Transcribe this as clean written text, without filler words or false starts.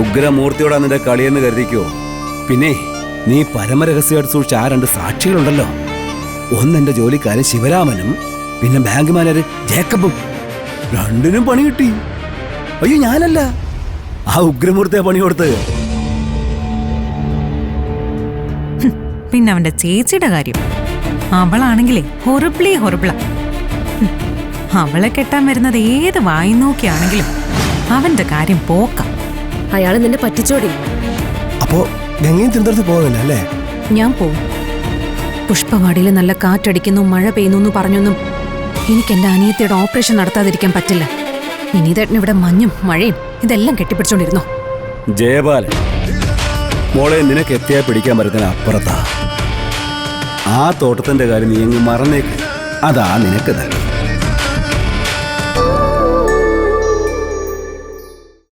ഉഗ്രമൂർത്തിയോടാ നിന്റെ കളിയെന്ന് കരുതിക്കോ. പിന്നെ നീ പരമരഹസ്യമായിട്ട് സൂക്ഷിച്ച ആ 2 സാക്ഷികളുണ്ടല്ലോ, ഒന്നെന്റെ ജോലിക്കാരൻ ശിവരാമനും പിന്നെ ബാങ്ക് മാനേജർ ജേക്കബും. 2നും പണി കിട്ടി. അയ്യോ, ഞാനല്ല, ആ ഉഗ്രമൂർത്തിയെ പണി കൊടുത്തത്. പിന്നെ അവന്റെ ചേച്ചിയുടെ കാര്യം, അവളാണെങ്കിലേ ഹൊറിബിളാ. അവളെ കെട്ടാൻ വരുന്നത് ഏത് വായി നോക്കിയാണെങ്കിലും അവന്റെ കാര്യം പോക്കാം. അയാള് നിന്നെ പറ്റിച്ചോടി. അപ്പോ ഗംഗയും തിരുവനന്തപുരത്ത് പോകുന്നില്ല അല്ലേ? ഞാൻ പോവും. പുഷ്പവാടിയിൽ നല്ല കാറ്റടിക്കുന്നു, മഴ പെയ്യുന്നു പറഞ്ഞൊന്നും എനിക്ക് എന്റെ അനിയത്തിയുടെ ഓപ്പറേഷൻ നടത്താതിരിക്കാൻ പറ്റില്ല. വിനീതേട്ടൻ ഇവിടെ മഞ്ഞും മഴയും ഇതെല്ലാം കെട്ടിപ്പിടിച്ചോണ്ടിരുന്നോ. ജയപാലൻ മോളെ, നിനക്ക് എത്തിയാ പിടിക്കാൻ പറ്റുന്ന അപ്പുറത്താ. ആ തോട്ടത്തിന്റെ കാര്യം നീ അങ്ങ് മറന്നേക്ക്. അതാ നിനക്ക് തന്നെ.